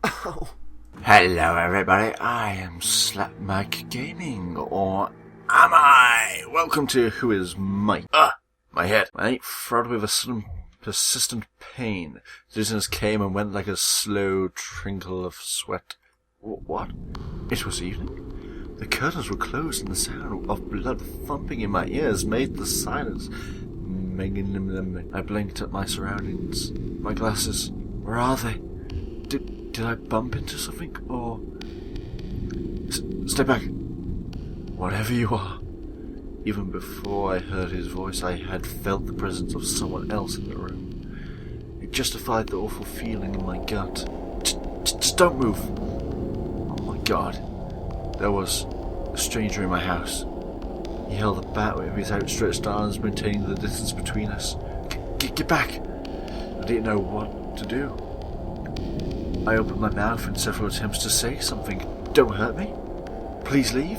Oh. Hello everybody, I am Slap Mike Gaming, or am I? Welcome to Who Is Mike? My head. I ain't fraught with a sudden persistent pain. Dizziness came and went like a slow trickle of sweat. What? It was evening. The curtains were closed and the sound of blood thumping in my ears made the silence. I blinked at my surroundings. My glasses. Where are they? Did I bump into something, or... Stay back. Whatever you are. Even before I heard his voice, I had felt the presence of someone else in the room. It justified the awful feeling in my gut. Just don't move. Oh my God. There was a stranger in my house. He held a bat with his outstretched arms, maintaining the distance between us. Get back! I didn't know what to do. I opened my mouth in several attempts to say something. Don't hurt me. Please leave.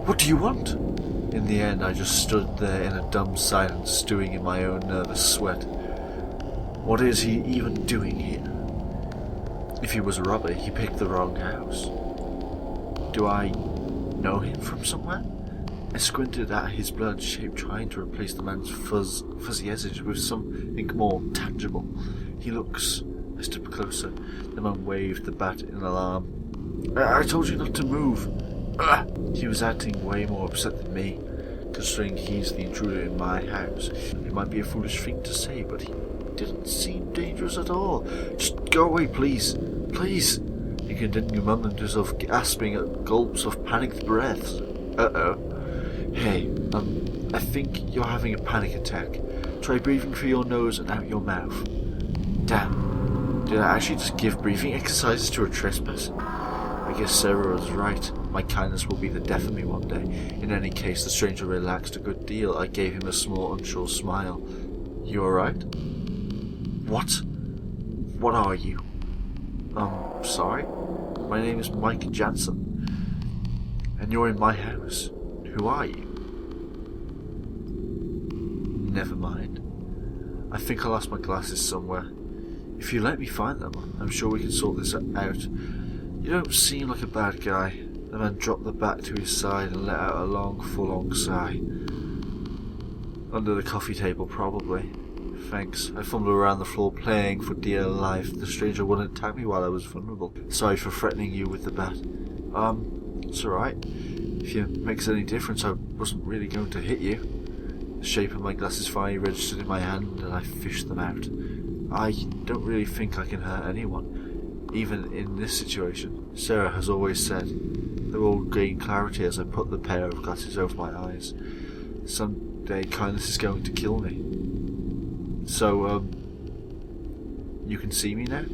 What do you want? In the end, I just stood there in a dumb silence, stewing in my own nervous sweat. What is he even doing here? If he was a robber, he picked the wrong house. Do I know him from somewhere? I squinted at his blood shape, trying to replace the man's fuzzy edges with something more tangible. He looks... I stood closer. The man waved the bat in alarm. I told you not to move. He was acting way more upset than me, considering he's the intruder in my house. It might be a foolish thing to say, but he didn't seem dangerous at all. Just go away, please. Please. He continued mumbling to himself, gasping at gulps of panicked breaths. Hey, I think you're having a panic attack. Try breathing through your nose and out your mouth. Damn. Did I actually just give breathing exercises to a trespasser? I guess Sarah was right. My kindness will be the death of me one day. In any case, the stranger relaxed a good deal. I gave him a small, unsure smile. You alright? What? What are you? Sorry? My name is Mike Jansen. And you're in my house. Who are you? Never mind. I think I lost my glasses somewhere. If you let me find them, I'm sure we can sort this out. You don't seem like a bad guy. The man dropped the bat to his side and let out a long, full-on sigh. Under the coffee table, probably. Thanks. I fumbled around the floor, playing for dear life. The stranger wouldn't attack me while I was vulnerable. Sorry for threatening you with the bat. It's alright. If it makes any difference, I wasn't really going to hit you. The shape of my glasses finally registered in my hand, and I fished them out. I don't really think I can hurt anyone, even in this situation. Sarah has always said. They will gain clarity as I put the pair of glasses over my eyes. Someday kindness is going to kill me. So, you can see me now?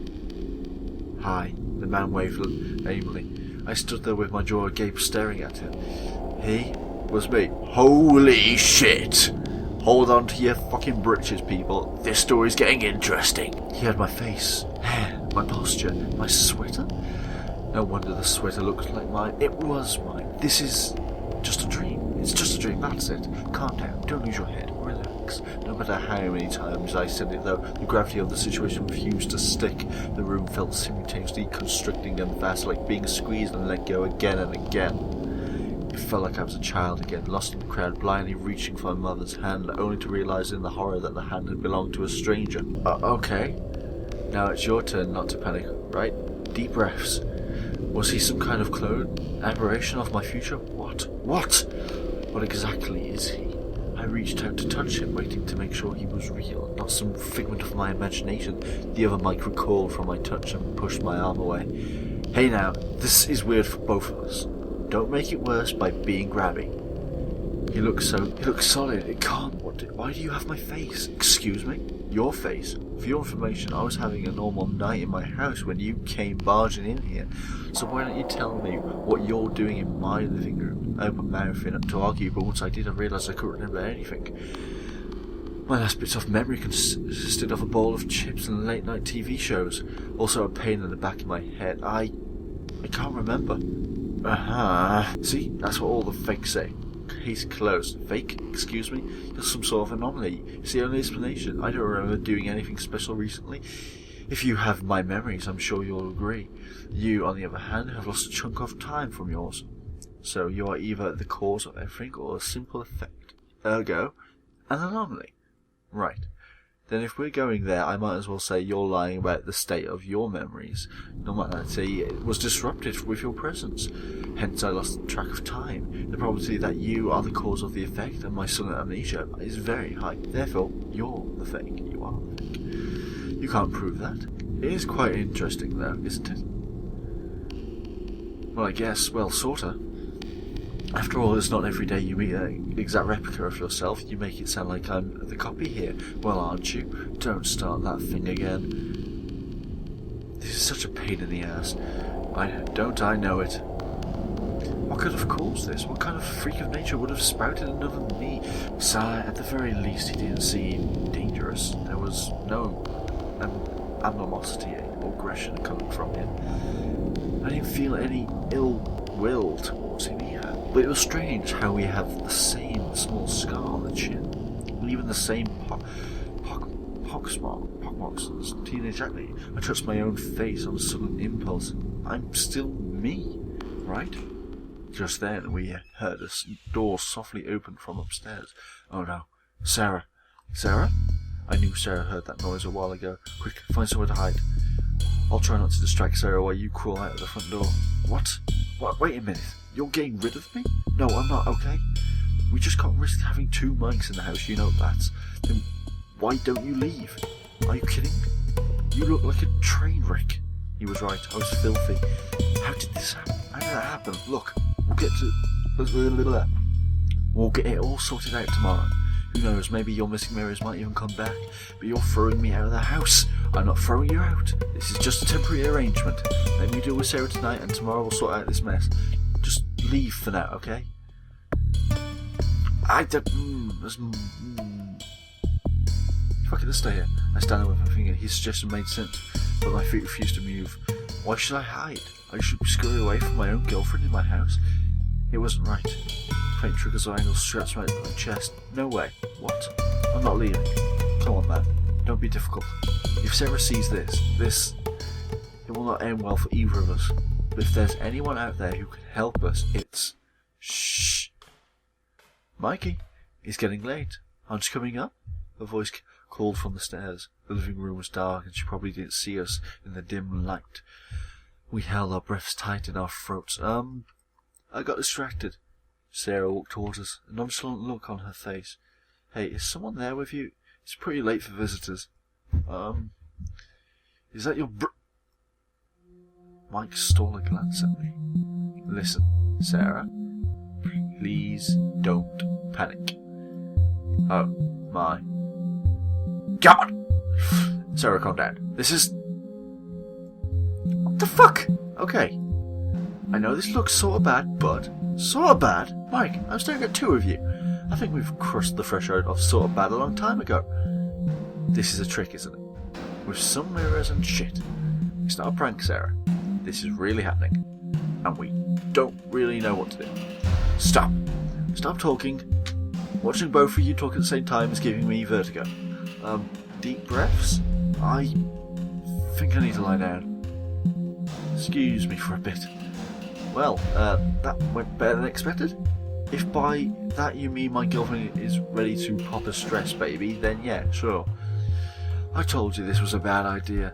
Hi, the man waved lamely. I stood there with my jaw agape, staring at him. He was me. Holy shit! Hold on to your fucking britches, people. This story's getting interesting. He had my face, hair, my posture, my sweater. No wonder the sweater looked like mine. It was mine. This is just a dream. It's just a dream, that's it. Calm down, don't lose your head, relax. No matter how many times I said it though, the gravity of the situation refused to stick. The room felt simultaneously constricting and fast, like being squeezed and let go again and again. It felt like I was a child again, lost in the crowd, blindly reaching for my mother's hand, only to realise in the horror that the hand had belonged to a stranger. Okay. Now it's your turn not to panic, right? Deep breaths. Was he some kind of clone? Aberration of my future? What? What exactly is he? I reached out to touch him, waiting to make sure he was real, not some figment of my imagination. The other Mike recoiled from my touch and pushed my arm away. Hey now, this is weird for both of us. Don't make it worse by being grabby. He looks solid. It can't. Why do you have my face? Excuse me? Your face? For your information, I was having a normal night in my house when you came barging in here. So why don't you tell me what you're doing in my living room? I opened my mouth to argue, but once I did, I realised I couldn't remember anything. My last bits of memory consisted of a bowl of chips and late-night TV shows. Also a pain in the back of my head. I can't remember. See, that's what all the fakes say. Case closed. Fake? Excuse me? You're some sort of anomaly. It's the only explanation. I don't remember doing anything special recently. If you have my memories, I'm sure you'll agree. You, on the other hand, have lost a chunk of time from yours. So you are either the cause of everything or a simple effect. Ergo, an anomaly. Right. Then if we're going there, I might as well say you're lying about the state of your memories. Normality was disrupted with your presence. Hence I lost track of time. The probability that you are the cause of the effect and my sudden amnesia is very high. Therefore, you're the fake. You are the fake. You can't prove that. It is quite interesting though, isn't it? Well, I guess, well, sorta. After all, it's not every day you meet an exact replica of yourself. You make it sound like I'm the copy here. Well, aren't you? Don't start that thing again. This is such a pain in the ass. I know it. What could have caused this? What kind of freak of nature would have sprouted another me? Sigh, at the very least, he didn't seem dangerous. There was no animosity or aggression coming from him. I didn't feel any ill will towards him either. But it was strange how we have the same small scar on the chin, and even the same pockmarks as teenage acne. I touched my own face on a sudden impulse. I'm still me, right? Just then we heard a door softly open from upstairs. Oh no, Sarah. Sarah? I knew Sarah heard that noise a while ago. Quick, find somewhere to hide. I'll try not to distract Sarah while you crawl out of the front door. What? Wait a minute. You're getting rid of me? No, I'm not, okay? We just can't risk having two mics in the house, you know that. Then why don't you leave? Are you kidding? You look like a train wreck. He was right, I was filthy. How did this happen? How did that happen? Look, we'll get it all sorted out tomorrow. Who knows, maybe your missing mirrors might even come back. But you're throwing me out of the house. I'm not throwing you out. This is just a temporary arrangement. Let me deal with Sarah tonight and tomorrow we'll sort out this mess. Just leave for now, okay? I don't... If I could just stay here. I stand there with my finger. His suggestion made sense, but my feet refused to move. Why should I hide? I should scurry away from my own girlfriend in my house. It wasn't right. Faint triggers of anger stretched my chest. No way. What? I'm not leaving. Come on, man. Don't be difficult. If Sarah sees this, it will not end well for either of us. But if there's anyone out there who can help us, it's... Shh. Mikey, it's getting late. Aren't you coming up? A voice called from the stairs. The living room was dark and she probably didn't see us in the dim light. We held our breaths tight in our throats. I got distracted. Sarah walked towards us, a nonchalant look on her face. Hey, is someone there with you? It's pretty late for visitors. Is that your Mike stole a glance at me. Listen, Sarah. Please don't panic. Oh, my God! Sarah, calm down. This is... What the fuck? Okay. I know this looks sort of bad, but... Sort of bad? Mike, I'm staring at two of you. I think we've crossed the threshold of sort of bad a long time ago. This is a trick, isn't it? With some mirrors and shit. It's not a prank, Sarah. This is really happening. And we don't really know what to do. Stop. Stop talking. Watching both of you talk at the same time is giving me vertigo. Deep breaths? I think I need to lie down. Excuse me for a bit. Well, that went better than expected. If by that you mean my girlfriend is ready to pop a stress baby, then yeah, sure. I told you this was a bad idea.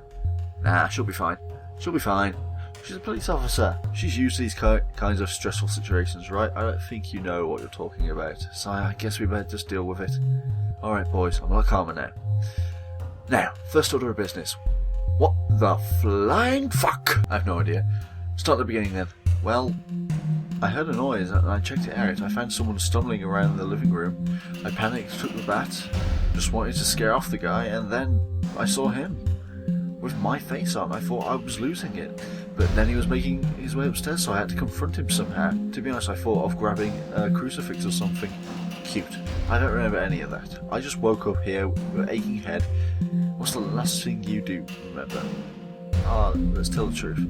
Nah, she'll be fine. She'll be fine. She's a police officer. She's used to these kinds of stressful situations, right? I don't think you know what you're talking about. So I guess we better just deal with it. Alright boys, I'm a lot calmer now. Now, first order of business. What the flying fuck? I have no idea. Start at the beginning then. Well, I heard a noise and I checked it out. I found someone stumbling around the living room. I panicked, took the bat, just wanted to scare off the guy, and then I saw him. With my face on, I thought I was losing it. But then he was making his way upstairs, so I had to confront him somehow. To be honest, I thought of grabbing a crucifix or something. Cute. I don't remember any of that. I just woke up here with an aching head. What's the last thing you do remember? Let's tell the truth.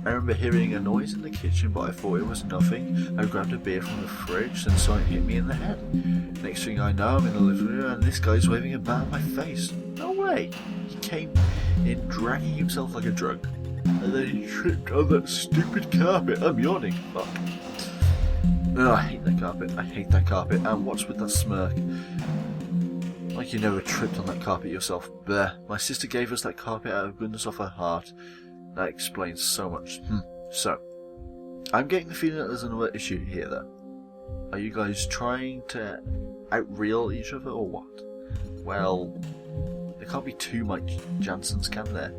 I remember hearing a noise in the kitchen, but I thought it was nothing. I grabbed a beer from the fridge, then something hit me in the head. Next thing I know, I'm in the living room, and this guy's waving a bat at my face. No way! He came in dragging himself like a drunk, and then he tripped on that stupid carpet. I'm yawning. Fuck. Oh, I hate that carpet. I hate that carpet. And what's with that smirk? Like you never tripped on that carpet yourself. Bleh. My sister gave us that carpet out of goodness of her heart. That explains so much. So, I'm getting the feeling that there's another issue here, though. Are you guys trying to outreal each other, or what? Well, there can't be two Mike Jansons, can there?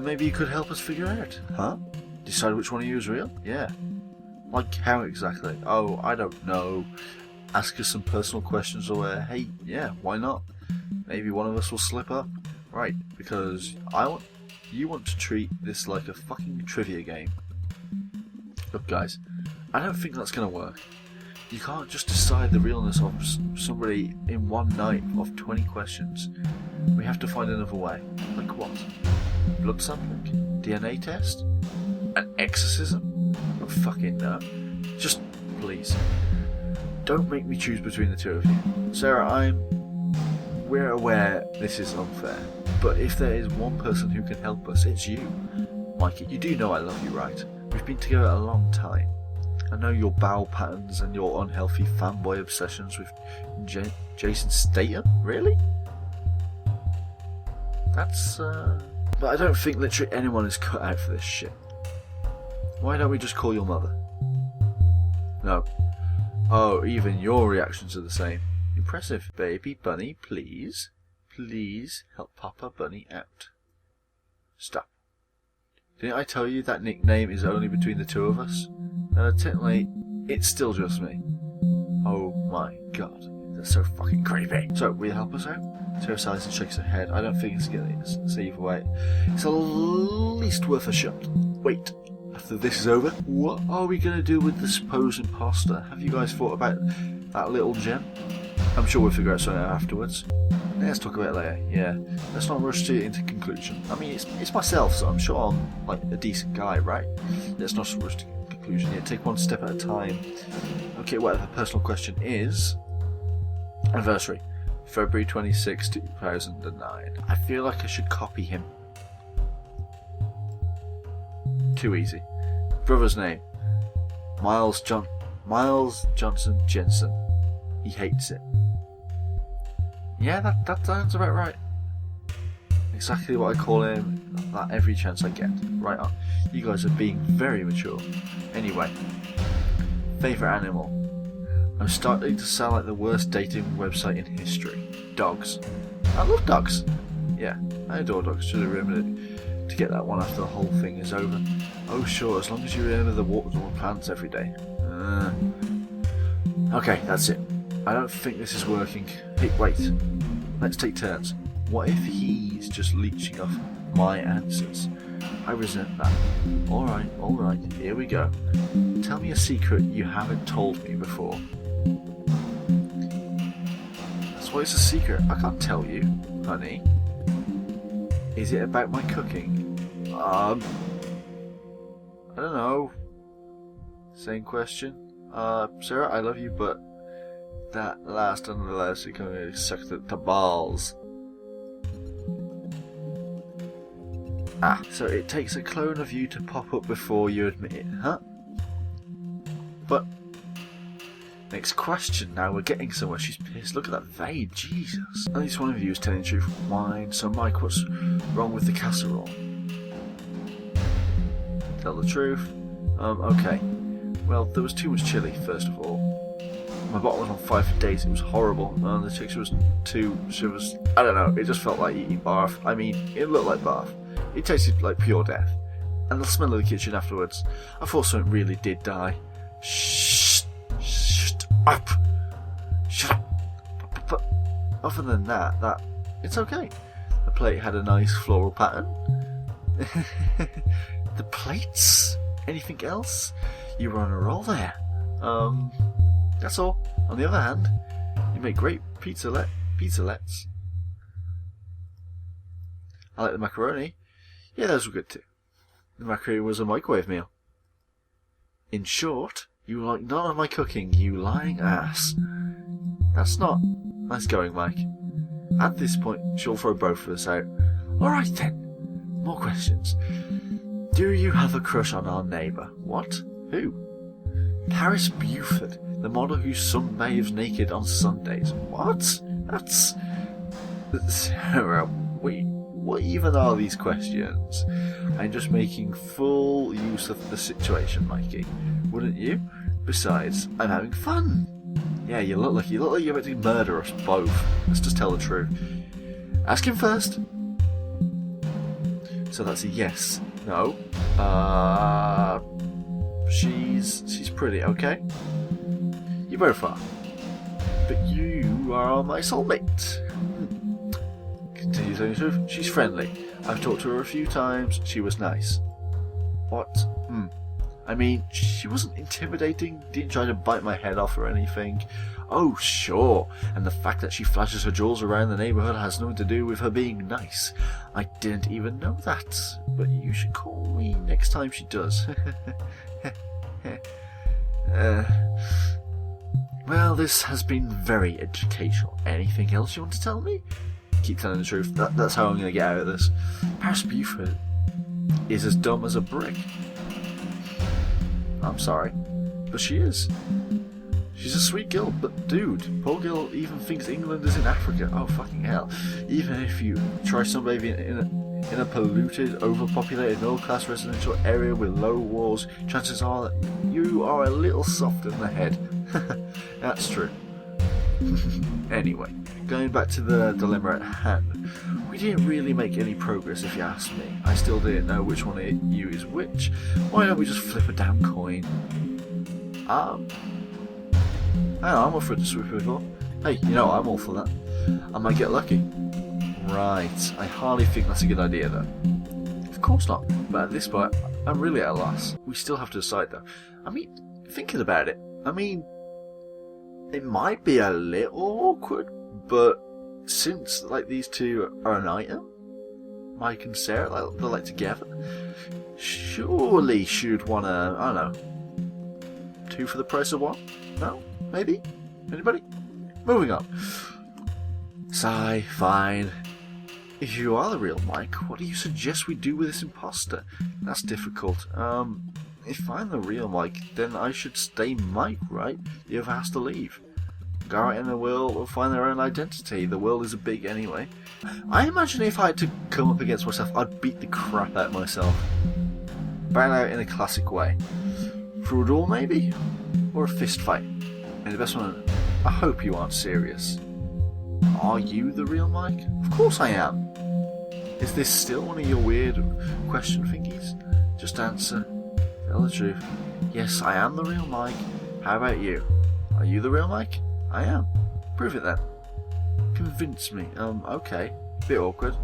Maybe you could help us figure out, huh? Decide which one of you is real? Yeah. Like how exactly? Oh, I don't know. Ask us some personal questions, or hey, yeah, why not? Maybe one of us will slip up. Right, because you want to treat this like a fucking trivia game. Look guys, I don't think that's going to work. You can't just decide the realness of somebody in one night of 20 questions. We have to find another way. Like what? Blood sampling? DNA test? An exorcism? Oh fucking no. Just, please. Don't make me choose between the two of you. Sarah, we're aware this is unfair, but if there is one person who can help us, it's you. Mikey, you do know I love you, right? We've been together a long time. I know your bowel patterns and your unhealthy fanboy obsessions with Jason Statham. Really? That's, But I don't think literally anyone is cut out for this shit. Why don't we just call your mother? No. Oh, even your reactions are the same. Impressive. Baby Bunny, please. Please help Papa Bunny out. Stop. Didn't I tell you that nickname is only between the two of us? Technically, it's still just me. Oh my god. That's so fucking creepy. So, will you help us out? Sarah sighs and shakes her head. I don't think it's getting either way. It's at least worth a shot. Wait. After this is over, what are we going to do with the supposed imposter? Have you guys thought about that little gem? I'm sure we'll figure out something out afterwards. Let's talk about it later, yeah. Let's not rush to into conclusion. I mean, it's myself, so I'm sure I'm like a decent guy, right? Let's not rush to conclusion yet. Take one step at a time. Okay, whatever the personal question is. Anniversary. February 26, 2009. I feel like I should copy him. Too easy. Brother's name. Miles Johnson Jensen. He hates it. Yeah, that sounds about right. Exactly what I call him that every chance I get. Right on. You guys are being very mature. Anyway. Favourite animal. I'm starting to sound like the worst dating website in history. Dogs. I love dogs. Yeah, I adore dogs. Should have remembered to get that one after the whole thing is over. Oh sure, as long as you remember the water and plants every day. Okay, that's it. I don't think this is working. Hey, wait. Let's take turns. What if he's just leeching off my answers? I resent that. Alright, here we go. Tell me a secret you haven't told me before. That's why it's a secret. I can't tell you, honey. Is it about my cooking? I don't know. Same question. Sarah, I love you, but that last unless you can suck the balls. So it takes a clone of you to pop up before you admit it, huh? But next question. Now we're getting somewhere. She's pissed. Look at that vein, Jesus. At least one of you is telling the truth. Wine. So Mike, what's wrong with the casserole? Tell the truth. Okay. Well, there was too much chili, first of all. My bottle was on fire for days. It was horrible. And the chick was I don't know. It just felt like eating barf. I mean, it looked like barf. It tasted like pure death. And the smell of the kitchen afterwards. I thought something really did die. Shut up. Shut up. But other than that, it's okay. The plate had a nice floral pattern. The plates? Anything else? You were on a roll there. That's all. On the other hand, you make great pizzalettes. I like the macaroni. Yeah, those were good too. The macaroni was a microwave meal. In short, you like none of my cooking, you lying ass. That's not nice going, Mike. At this point, she'll throw both of us out. Alright then, more questions. Do you have a crush on our neighbour? What? Who? Paris Buford, the model who sunbathes naked on Sundays. What? That's... Sarah, wait, what even are these questions? I'm just making full use of the situation, Mikey. Wouldn't you? Besides, I'm having fun. Yeah, you look like you're about to murder us both. Let's just tell the truth. Ask him first. So that's a yes. No. She's pretty, okay? You both are. But you are my soulmate. Continue telling the truth. She's friendly. I've talked to her a few times. She was nice. What? I mean, she wasn't intimidating, didn't try to bite my head off or anything. Oh, sure, and the fact that she flashes her jewels around the neighbourhood has nothing to do with her being nice. I didn't even know that, but you should call me next time she does. Well, this has been very educational. Anything else you want to tell me? Keep telling the truth. That's how I'm going to get out of this. Paris Buford is as dumb as a brick. I'm sorry, but she is. She's a sweet girl, but dude, poor girl even thinks England is in Africa. Oh fucking hell. Even if you try sunbathing in a polluted, overpopulated, middle-class residential area with low walls, chances are that you are a little soft in the head. That's true. Anyway, going back to the dilemma at hand, we didn't really make any progress if you ask me. I still didn't know which one of you is which. Why don't we just flip a damn coin? I know, I'm up for the sweep of it. Hey, you know, I'm all for that. I might get lucky. Right, I hardly think that's a good idea though. Of course not, but at this point, I'm really at a loss. We still have to decide though. I mean, thinking about it, it might be a little awkward, but since like these two are an item, Mike and Sarah, they're like together, surely she'd want to, I don't know, 2 for the price of 1? No? Maybe? Anybody? Moving on. Sigh, fine. If you are the real Mike, what do you suggest we do with this imposter? That's difficult. If I'm the real Mike, then I should stay Mike, right? The other has to leave. Garrett and the Will will find their own identity. The world is big anyway. I imagine if I had to come up against myself, I'd beat the crap out of myself. Bow out in a classic way. Through a door, maybe? Or a fist fight? And the best one, I hope you aren't serious. Are you the real Mike? Of course I am. Is this still one of your weird question thingies? Just answer. Tell the truth. Yes, I am the real Mike. How about you? Are you the real Mike? I am. Prove it then. Convince me. Okay. Bit awkward.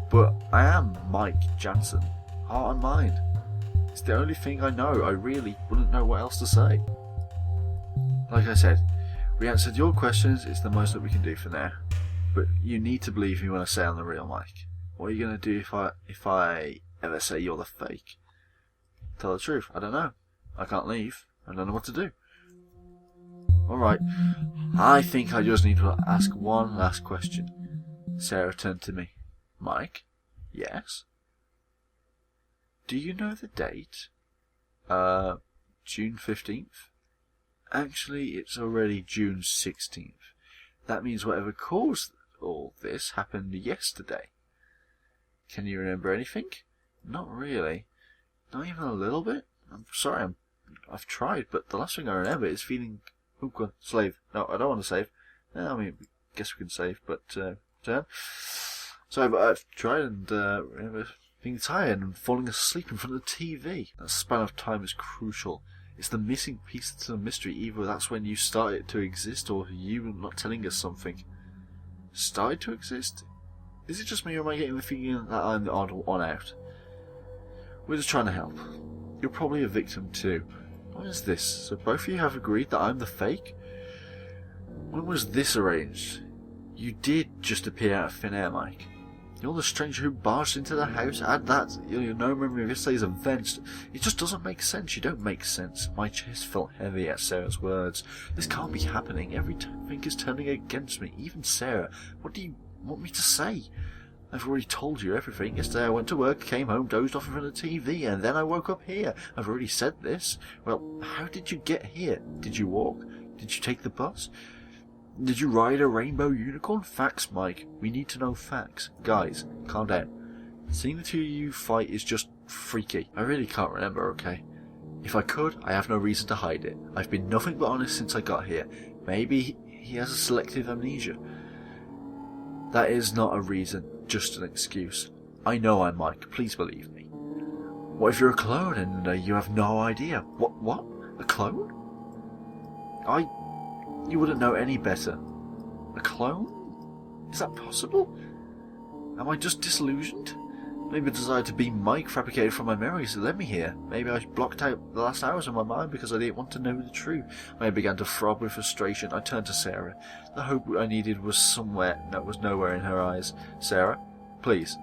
But I am Mike Jansen. Heart and mind. It's the only thing I know. I really wouldn't know what else to say. Like I said, we answered your questions. It's the most that we can do for now. But you need to believe me when I say I'm the real Mike. What are you going to do if I ever say you're the fake? Tell the truth. I don't know. I can't leave. I don't know what to do. Alright. I think I just need to ask one last question. Sarah turned to me. Mike? Yes? Do you know the date? June 15th? Actually, it's already June 16th. That means whatever caused all this happened yesterday. Can you remember anything? Not really. Not even a little bit? I'm sorry, I've tried, but the last thing I remember is feeling... Oh, God, slave. No, I don't want to save. I mean, I guess we can save, but... turn. Sorry, but I've tried and remember being tired and falling asleep in front of the TV. That span of time is crucial. It's the missing piece to the mystery. Either that's when you started to exist, or you not telling us something. Started to exist? Is it just me, or am I getting the feeling that I'm the odd one out? We're just trying to help. You're probably a victim too. What is this? So both of you have agreed that I'm the fake? When was this arranged? You did just appear out of thin air, Mike. You're the stranger who barged into the house. Add that, you no memory of yesterday's events. It just doesn't make sense. You don't make sense. My chest felt heavy at Sarah's words. This can't be happening. Everything is turning against me. Even Sarah. What do you want me to say? I've already told you everything. Yesterday I went to work, came home, dozed off in front of the TV, and then I woke up here. I've already said this. Well, how did you get here? Did you walk? Did you take the bus? Did you ride a rainbow unicorn? Facts, Mike. We need to know facts. Guys, calm down. Seeing the two of you fight is just freaky. I really can't remember, okay? If I could, I have no reason to hide it. I've been nothing but honest since I got here. Maybe he has a selective amnesia. That is not a reason, just an excuse. I know I'm Mike, please believe me. What if you're a clone and you have no idea? What? A clone? You wouldn't know any better. A clone? Is that possible? Am I just disillusioned? Maybe the desire to be Mike fabricated from my memories led me here. Maybe I blocked out the last hours of my mind because I didn't want to know the truth. When I began to throb with frustration, I turned to Sarah. The hope I needed was nowhere in her eyes. Sarah, please.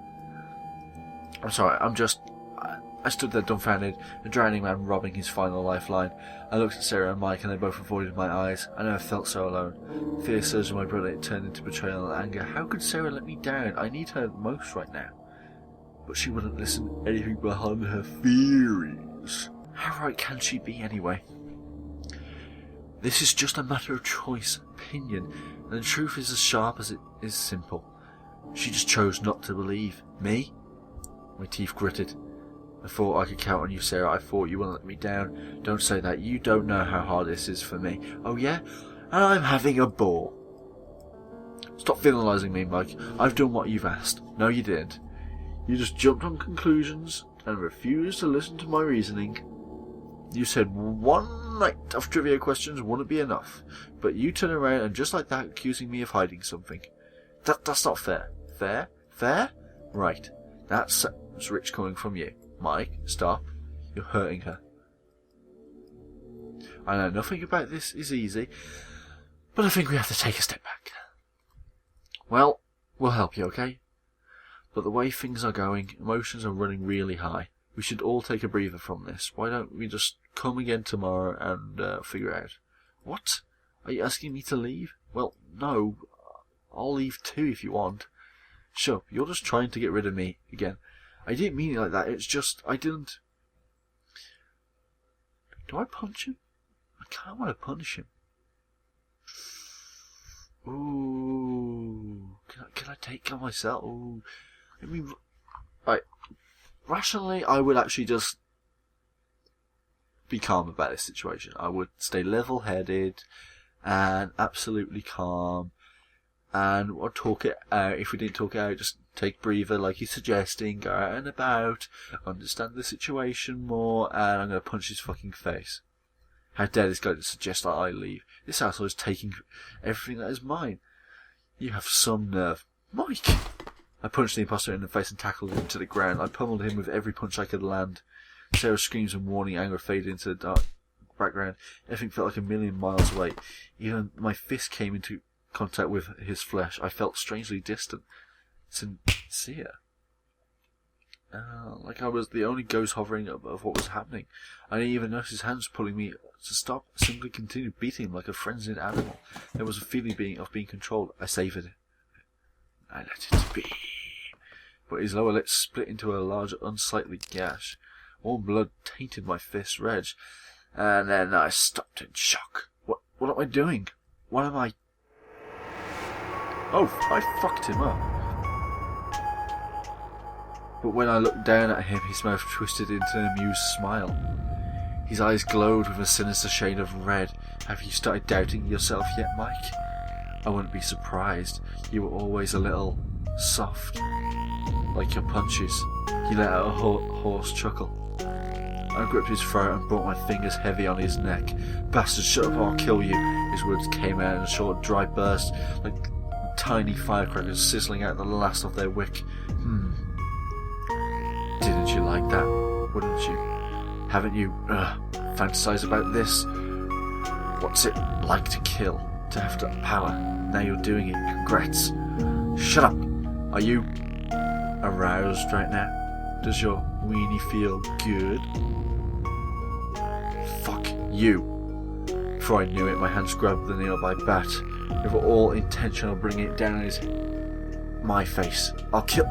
I'm sorry, I stood there dumbfounded, a drowning man robbing his final lifeline. I looked at Sarah and Mike and they both avoided my eyes. I never felt so alone. Fear surged in my blood and it turned into betrayal and anger. How could Sarah let me down? I need her most right now. But she wouldn't listen to anything behind her theories. How right can she be anyway? This is just a matter of choice, opinion, and the truth is as sharp as it is simple. She just chose not to believe. Me? My teeth gritted. I thought I could count on you, Sarah. I thought you wouldn't let me down. Don't say that. You don't know how hard this is for me. Oh yeah? And I'm having a ball. Stop villainizing me, Mike. I've done what you've asked. No, you didn't. You just jumped on conclusions and refused to listen to my reasoning. You said one night of trivia questions wouldn't be enough, but you turn around and just like that accusing me of hiding something. That's not fair. Fair? Fair? Right. That's rich coming from you. Mike, stop. You're hurting her. I know nothing about this is easy, but I think we have to take a step back. Well, we'll help you, okay? But the way things are going, emotions are running really high. We should all take a breather from this. Why don't we just come again tomorrow and figure out? What? Are you asking me to leave? Well, no. I'll leave too if you want. Sure, you're just trying to get rid of me again. I didn't mean it like that. It's just, I didn't... Do I punch him? I kind of want to punish him. Ooh. Can I take care of myself? Ooh. I mean, right. Rationally, I would actually just be calm about this situation. I would stay level-headed and absolutely calm. And we'll talk it out. If we didn't talk it out, just take a breather like he's suggesting, go out and about, understand the situation more, and I'm going to punch his fucking face. How dare this guy to suggest that I leave? This asshole is taking everything that is mine. You have some nerve. Mike! I punched the imposter in the face and tackled him to the ground. I pummeled him with every punch I could land. Sarah's screams and warning anger faded into the dark background. Everything felt like a million miles away. Even my fist came into contact with his flesh. I felt strangely distant. Sincere. Like I was the only ghost hovering above what was happening. I didn't even notice his hands pulling me to stop. I simply continued beating him like a frenzied animal. There was a feeling of being controlled. I savoured it. I let it be. But his lower lip split into a large, unsightly gash. Warm blood tainted my fist red. And then I stopped in shock. What am I doing? What am I... Oh, I fucked him up. But when I looked down at him, his mouth twisted into an amused smile. His eyes glowed with a sinister shade of red. Have you started doubting yourself yet, Mike? I wouldn't be surprised. You were always a little soft. Like your punches. He let out a hoarse chuckle. I gripped his throat and brought my fingers heavy on his neck. Bastard, shut up or I'll kill you. His words came out in a short, dry burst, like tiny firecrackers sizzling out the last of their wick. Didn't you like that? Wouldn't you? Haven't you fantasized about this? What's it like to kill? To have that power? Now you're doing it. Congrats. Shut up. Are you aroused right now? Does your weenie feel good? Fuck you. Before I knew it, my hands grabbed the nearby bat, with all intention of bringing it down on his my face. I'll kill...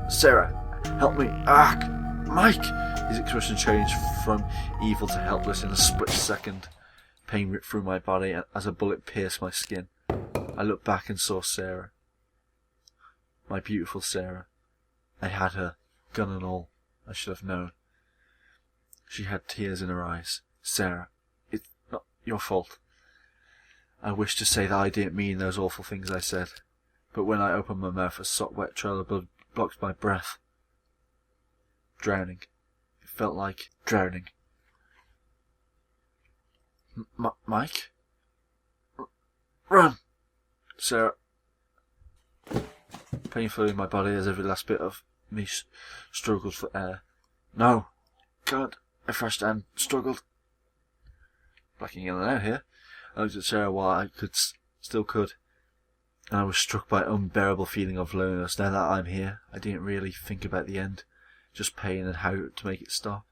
Sarah, help me. Ah, Mike! His expression changed from evil to helpless in a split second. Pain ripped through my body as a bullet pierced my skin. I looked back and saw Sarah. My beautiful Sarah. I had her, gun and all. I should have known. She had tears in her eyes. Sarah, it's not your fault. I wish to say that I didn't mean those awful things I said, but when I opened my mouth, a soft, wet trail of blood blocked my breath. Drowning. It felt like drowning. Mike? Run! Sarah. Painfully in my body as every last bit of me struggled for air. No! God! I thrashed and struggled. Blacking in and out here. I looked at Sarah while I still could. And I was struck by an unbearable feeling of loneliness. Now that I'm here, I didn't really think about the end. Just pain and how to make it stop.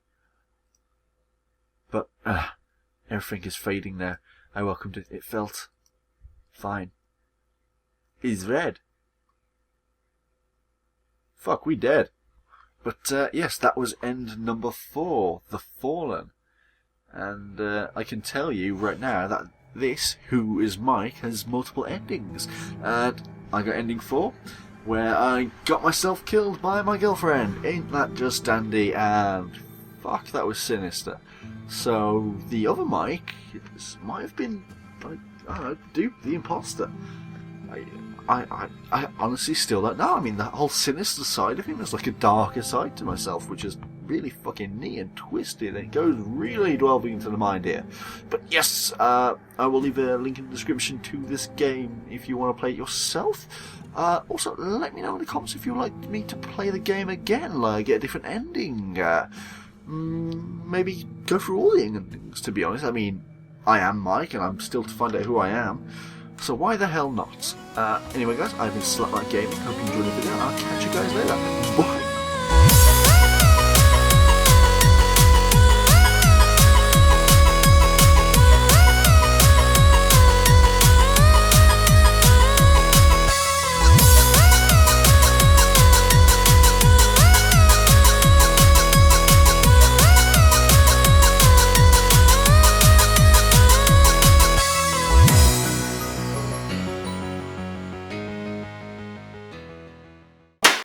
But, everything is fading now. I welcomed it. It felt fine. He's red. Fuck, we dead. But, yes, that was end number 4, The Fallen. And I can tell you right now that this, Who is Mike, has multiple endings. And I got ending 4, where I got myself killed by my girlfriend. Ain't that just dandy? And fuck, that was sinister. So the other Mike might have been, like, I don't know, Dupe, the imposter. I honestly still don't know. I mean, that whole sinister side of him is like a darker side to myself, which is really fucking neat and twisted, and it goes really delving into the mind here. But yes, I will leave a link in the description to this game if you want to play it yourself. Also, let me know in the comments if you'd like me to play the game again, like get a different ending. Maybe go through all the endings, to be honest. I mean, I am Mike, and I'm still to find out who I am. So why the hell not? Anyway guys, I've been Slapback Gaming. Hope you enjoyed the video. I'll catch you guys later. Bye.